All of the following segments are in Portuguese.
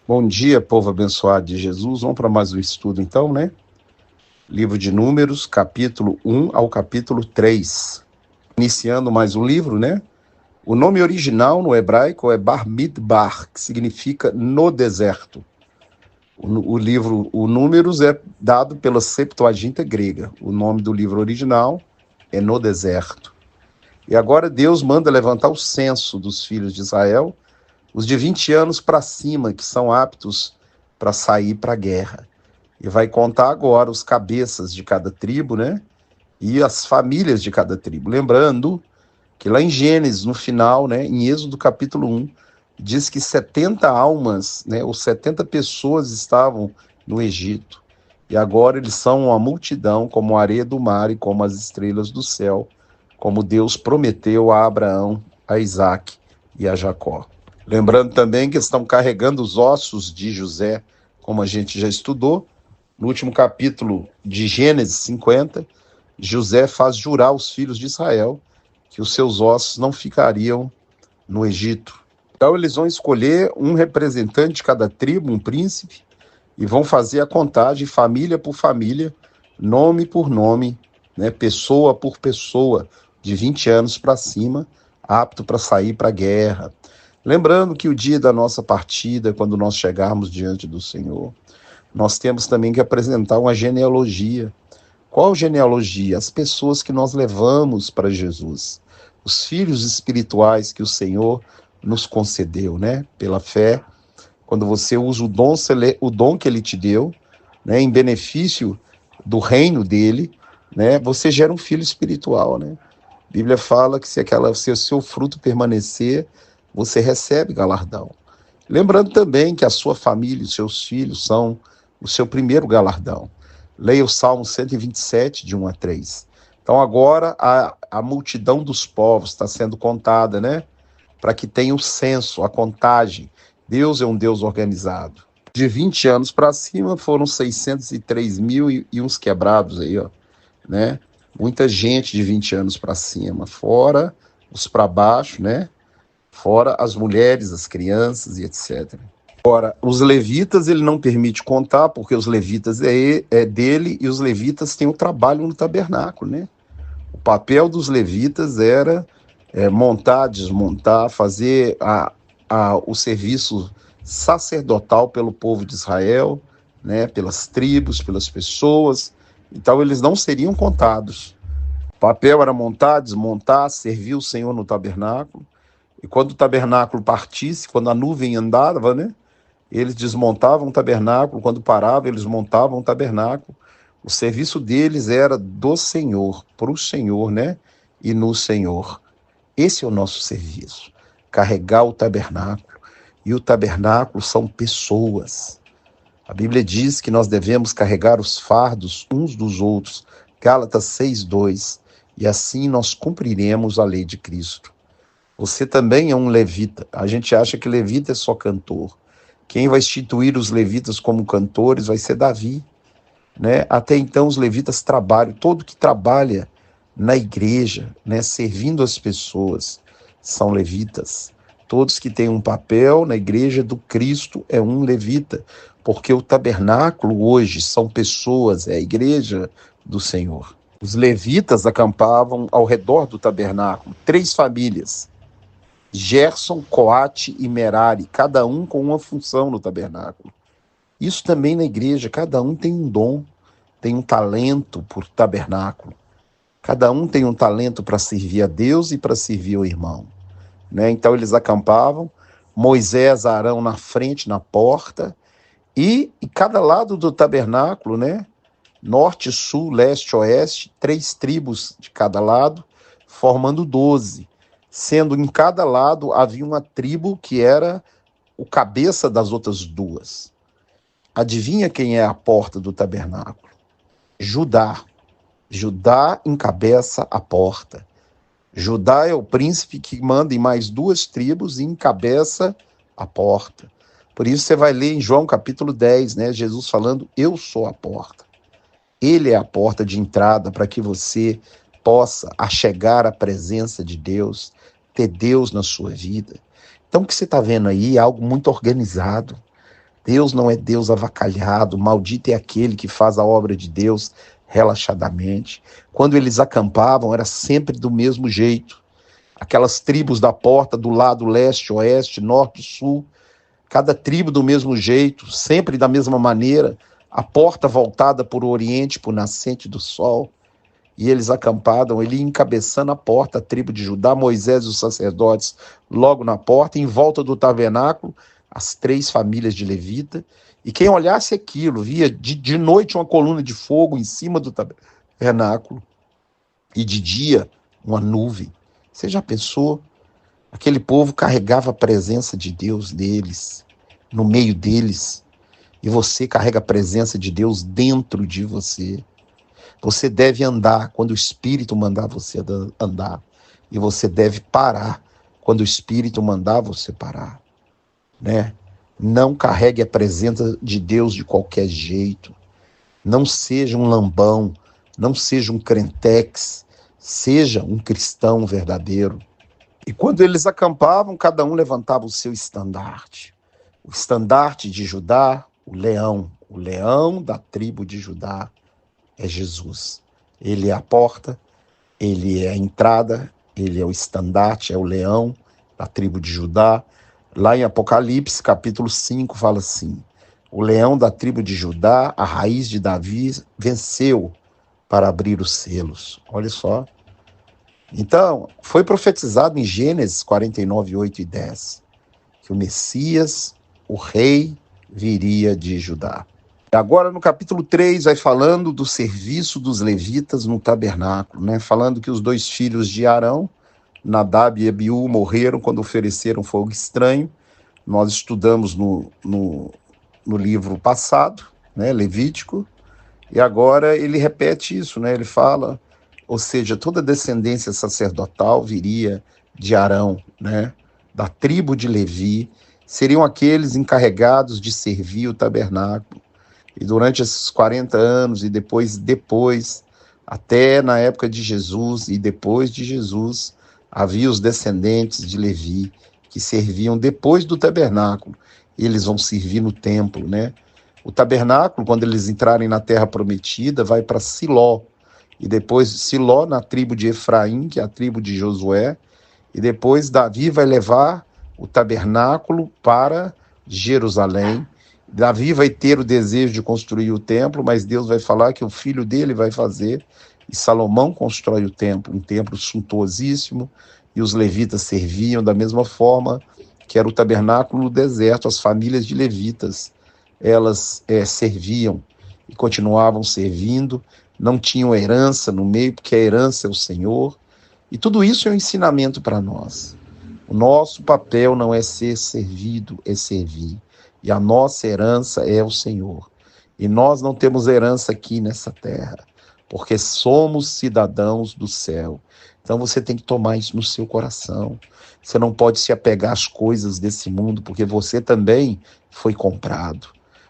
Bom dia, povo abençoado de Jesus. Vamos para mais um estudo então, né? Livro de Números, capítulo 1 ao capítulo 3. Iniciando mais um livro, né? O nome original no hebraico é Bar Midbar, que significa no deserto. O livro, o Números, é dado pela Septuaginta grega. O nome do livro original é No Deserto. E agora Deus manda levantar o censo dos filhos de Israel, os de 20 anos para cima, que são aptos para sair para a guerra. E vai contar agora os cabeças de cada tribo, né? E as famílias de cada tribo. Lembrando que lá em Gênesis, no final, né, em Êxodo capítulo 1, diz que 70 almas, né, ou 70 pessoas estavam no Egito. E agora eles são uma multidão, como a areia do mar e como as estrelas do céu, como Deus prometeu a Abraão, a Isaque e a Jacó. Lembrando também que estão carregando os ossos de José, como a gente já estudou. No último capítulo de Gênesis 50, José faz jurar aos filhos de Israel que os seus ossos não ficariam no Egito. Então eles vão escolher um representante de cada tribo, um príncipe, e vão fazer a contagem família por família, nome por nome, né, pessoa por pessoa, de 20 anos para cima, apto para sair para a guerra. Lembrando que o dia da nossa partida, quando nós chegarmos diante do Senhor, nós temos também que apresentar uma genealogia. Qual genealogia? As pessoas que nós levamos para Jesus, os filhos espirituais que o Senhor nos concedeu, né? Pela fé, quando você usa o dom que Ele te deu, né, em benefício do reino dele, né, você gera um filho espiritual, né? A Bíblia fala que se o seu fruto permanecer, você recebe galardão. Lembrando também que a sua família, os seus filhos são o seu primeiro galardão. Leia o Salmo 127, de 1 a 3. Então agora a multidão dos povos está sendo contada, né? Para que tenha o censo, a contagem. Deus é um Deus organizado. De 20 anos para cima foram 603 mil e uns quebrados aí, ó, né? Muita gente de 20 anos para cima, fora os para baixo, né? Fora as mulheres, as crianças e etc. Agora, os levitas ele não permite contar, porque os levitas é dele e os levitas têm o trabalho no tabernáculo, né? O papel dos levitas era montar, desmontar, fazer o serviço sacerdotal pelo povo de Israel, né? Pelas tribos, pelas pessoas. Então, eles não seriam contados. O papel era montar, desmontar, servir o Senhor no tabernáculo. E quando o tabernáculo partisse, quando a nuvem andava, né? Eles desmontavam o tabernáculo, quando parava, eles montavam o tabernáculo. O serviço deles era do Senhor, para o Senhor, né? E no Senhor. Esse é o nosso serviço, carregar o tabernáculo. E o tabernáculo são pessoas. A Bíblia diz que nós devemos carregar os fardos uns dos outros. Gálatas 6:2. E assim nós cumpriremos a lei de Cristo. Você também é um levita. A gente acha que levita é só cantor. Quem vai instituir os levitas como cantores vai ser Davi, né? Até então os levitas trabalham, todo que trabalha na igreja, né, servindo as pessoas, são levitas. Todos que têm um papel na igreja do Cristo é um levita, porque o tabernáculo hoje são pessoas, é a igreja do Senhor. Os levitas acampavam ao redor do tabernáculo, 3 famílias. Gerson, Coate e Merari, cada um com uma função no tabernáculo. Isso também na igreja, cada um tem um dom, tem um talento por tabernáculo. Cada um tem um talento para servir a Deus e para servir o irmão, né? Então eles acampavam, Moisés, Arão na frente, na porta, e cada lado do tabernáculo, né? Norte, sul, leste, oeste, 3 tribos de cada lado, formando 12. Sendo em cada lado havia uma tribo que era o cabeça das outras 2. Adivinha quem é a porta do tabernáculo? Judá. Judá encabeça a porta. Judá é o príncipe que manda em mais 2 tribos e encabeça a porta. Por isso você vai ler em João capítulo 10, né? Jesus falando, eu sou a porta. Ele é a porta de entrada para que você possa achegar à presença de Deus, ter Deus na sua vida. Então o que você está vendo aí é algo muito organizado. Deus não é Deus avacalhado, maldito é aquele que faz a obra de Deus relaxadamente. Quando eles acampavam, era sempre do mesmo jeito. Aquelas tribos da porta do lado leste, oeste, norte, sul, cada tribo do mesmo jeito, sempre da mesma maneira, a porta voltada para o oriente, para o nascente do sol. E eles acamparam, ele encabeçando a porta, a tribo de Judá, Moisés e os sacerdotes logo na porta, em volta do tabernáculo, as 3 famílias de Levita. E quem olhasse aquilo, via de noite uma coluna de fogo em cima do tabernáculo e de dia uma nuvem. Você já pensou? Aquele povo carregava a presença de Deus deles, no meio deles. E você carrega a presença de Deus dentro de você. Você deve andar quando o Espírito mandar você andar. E você deve parar quando o Espírito mandar você parar. Né? Não carregue a presença de Deus de qualquer jeito. Não seja um lambão. Não seja um crentex. Seja um cristão verdadeiro. E quando eles acampavam, cada um levantava o seu estandarte. O estandarte de Judá, o leão da tribo de Judá é Jesus. Ele é a porta, ele é a entrada, ele é o estandarte, é o leão da tribo de Judá. Lá em Apocalipse, capítulo 5, fala assim: o leão da tribo de Judá, a raiz de Davi, venceu para abrir os selos. Olha só. Então, foi profetizado em Gênesis 49, 8 e 10, que o Messias, o rei, viria de Judá. Agora, no capítulo 3, vai falando do serviço dos levitas no tabernáculo, né? Falando que os 2 filhos de Arão, Nadab e Abiú, morreram quando ofereceram fogo estranho. Nós estudamos no livro passado, né? Levítico, e agora ele repete isso, né? Ele fala, ou seja, toda a descendência sacerdotal viria de Arão, né? Da tribo de Levi, seriam aqueles encarregados de servir o tabernáculo. E durante esses 40 anos e depois, até na época de Jesus e depois de Jesus, havia os descendentes de Levi que serviam depois do tabernáculo. Eles vão servir no templo, né? O tabernáculo, quando eles entrarem na terra prometida, vai para Siló. E depois Siló na tribo de Efraim, que é a tribo de Josué. E depois Davi vai levar o tabernáculo para Jerusalém. Davi vai ter o desejo de construir o templo, mas Deus vai falar que o filho dele vai fazer, e Salomão constrói o templo, um templo suntuosíssimo, e os levitas serviam da mesma forma que era o tabernáculo no deserto. As famílias de levitas, elas serviam e continuavam servindo, não tinham herança no meio, porque a herança é o Senhor, e tudo isso é um ensinamento para nós. O nosso papel não é ser servido, é servir. E a nossa herança é o Senhor. E nós não temos herança aqui nessa terra, porque somos cidadãos do céu. Então você tem que tomar isso no seu coração. Você não pode se apegar às coisas desse mundo, porque você também foi comprado.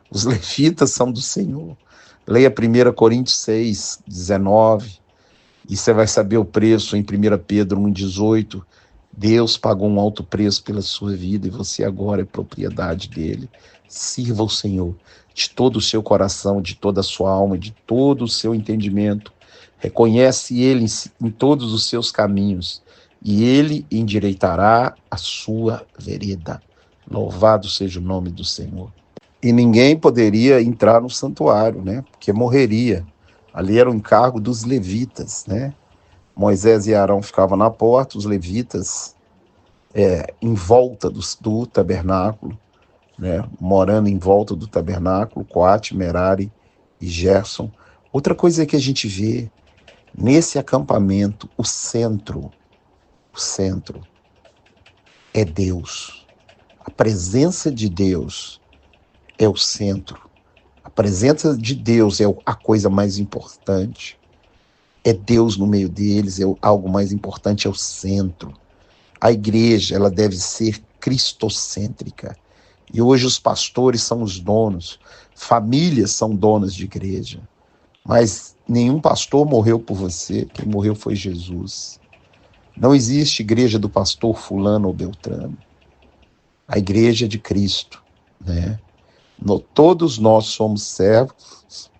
Os levitas são do Senhor. Leia 1 Coríntios 6, 19, e você vai saber o preço em 1 Pedro 1,18. Deus pagou um alto preço pela sua vida e você agora é propriedade dele. Sirva o Senhor de todo o seu coração, de toda a sua alma, de todo o seu entendimento. Reconhece ele em todos os seus caminhos e ele endireitará a sua vereda. Louvado seja o nome do Senhor. E ninguém poderia entrar no santuário, né? Porque morreria. Ali era o encargo dos levitas, né? Moisés e Arão ficavam na porta, os levitas em volta do tabernáculo, né? Morando em volta do tabernáculo, Coate, Merari e Gerson. Outra coisa que a gente vê nesse acampamento, o centro é Deus. A presença de Deus é o centro. A presença de Deus é a coisa mais importante. É Deus no meio deles, algo mais importante, é o centro. A igreja, ela deve ser cristocêntrica. E hoje os pastores são os donos, famílias são donas de igreja. Mas nenhum pastor morreu por você, quem morreu foi Jesus. Não existe igreja do pastor fulano ou beltrano. A igreja é de Cristo, né? Todos nós somos servos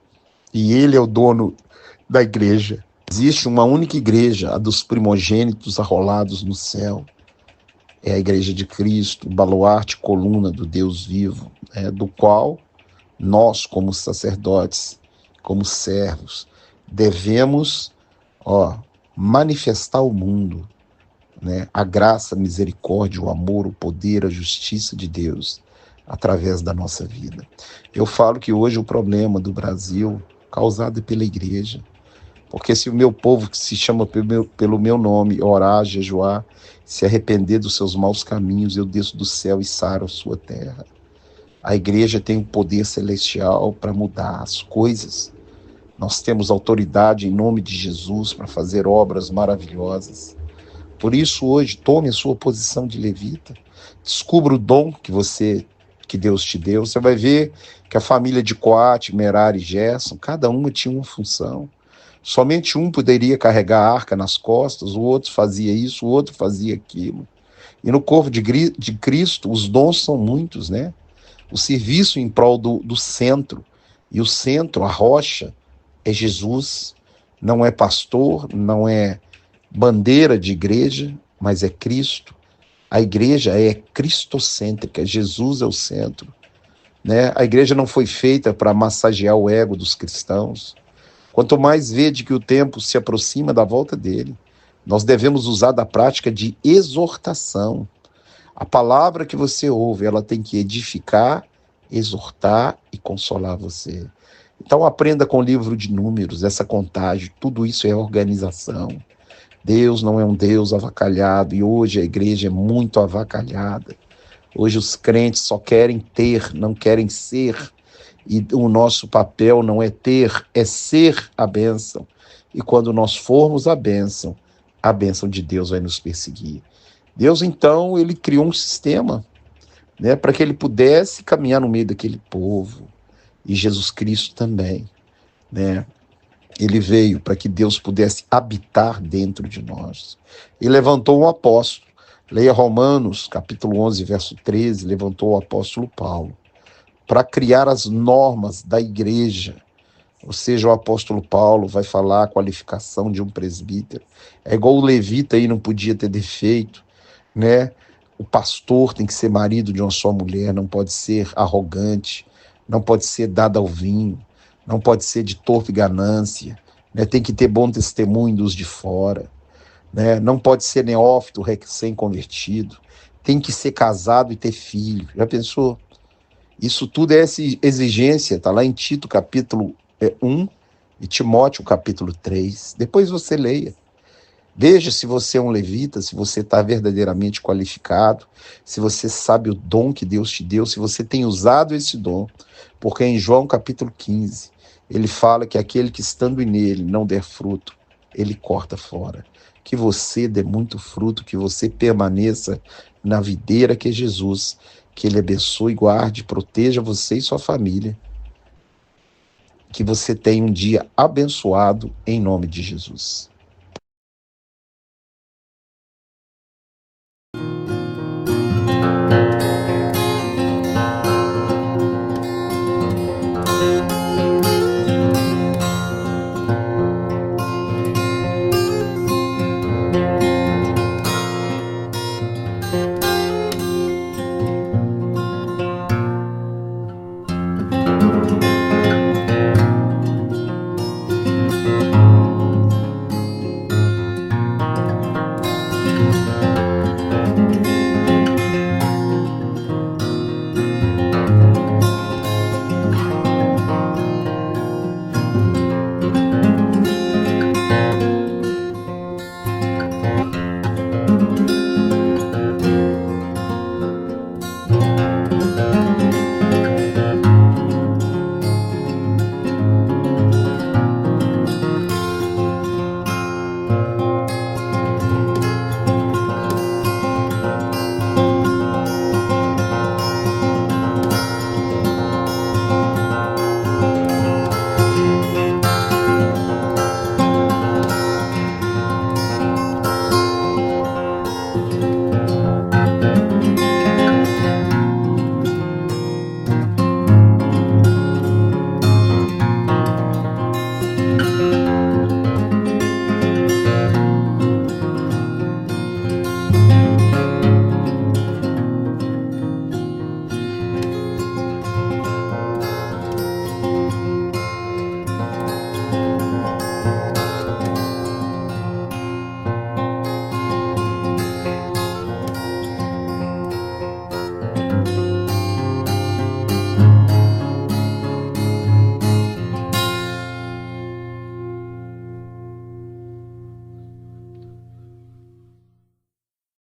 e ele é o dono da igreja. Existe uma única igreja, a dos primogênitos arrolados no céu. É a igreja de Cristo, baluarte, coluna do Deus vivo, do qual nós, como sacerdotes, como servos, devemos manifestar ao mundo, a graça, a misericórdia, o amor, o poder, a justiça de Deus através da nossa vida. Eu falo que hoje o problema do Brasil causado pela igreja, porque se o meu povo, que se chama pelo meu nome, orar, jejuar, se arrepender dos seus maus caminhos, eu desço do céu e saro a sua terra. A igreja tem um poder celestial para mudar as coisas. Nós temos autoridade em nome de Jesus para fazer obras maravilhosas. Por isso, hoje, tome a sua posição de levita. Descubra o dom que Deus te deu. Você vai ver que a família de Coate, Merari e Gerson, cada uma tinha uma função. Somente um poderia carregar a arca nas costas, o outro fazia isso, o outro fazia aquilo. E no corpo de Cristo, os dons são muitos, O serviço em prol do centro. E o centro, a rocha, é Jesus. Não é pastor, não é bandeira de igreja, mas é Cristo. A igreja é cristocêntrica, Jesus é o centro. A igreja não foi feita para massagear o ego dos cristãos. Quanto mais vede que o tempo se aproxima da volta dele, nós devemos usar da prática de exortação. A palavra que você ouve, ela tem que edificar, exortar e consolar você. Então aprenda com o livro de Números, essa contagem, tudo isso é organização. Deus não é um Deus avacalhado e hoje a igreja é muito avacalhada. Hoje os crentes só querem ter, não querem ser. E o nosso papel não é ter, é ser a bênção. E quando nós formos a bênção de Deus vai nos perseguir. Deus, então, ele criou um sistema, para que ele pudesse caminhar no meio daquele povo. E Jesus Cristo também, Ele veio para que Deus pudesse habitar dentro de nós. E levantou um apóstolo. Leia Romanos, capítulo 11, verso 13, levantou o apóstolo Paulo para criar as normas da igreja. Ou seja, o apóstolo Paulo vai falar a qualificação de um presbítero. É igual o levita aí não podia ter defeito, O pastor tem que ser marido de uma só mulher, não pode ser arrogante, não pode ser dado ao vinho, não pode ser de torpe ganância, Tem que ter bom testemunho dos de fora, Não pode ser neófito, recém-convertido, tem que ser casado e ter filho. Já pensou? Isso tudo é essa exigência, está lá em Tito capítulo 1 e Timóteo capítulo 3. Depois você leia. Veja se você é um levita, se você está verdadeiramente qualificado, se você sabe o dom que Deus te deu, se você tem usado esse dom. Porque em João capítulo 15, ele fala que aquele que estando nele não der fruto, ele corta fora. Que você dê muito fruto, que você permaneça na videira que é Jesus, que ele abençoe, guarde, proteja você e sua família. Que você tenha um dia abençoado em nome de Jesus.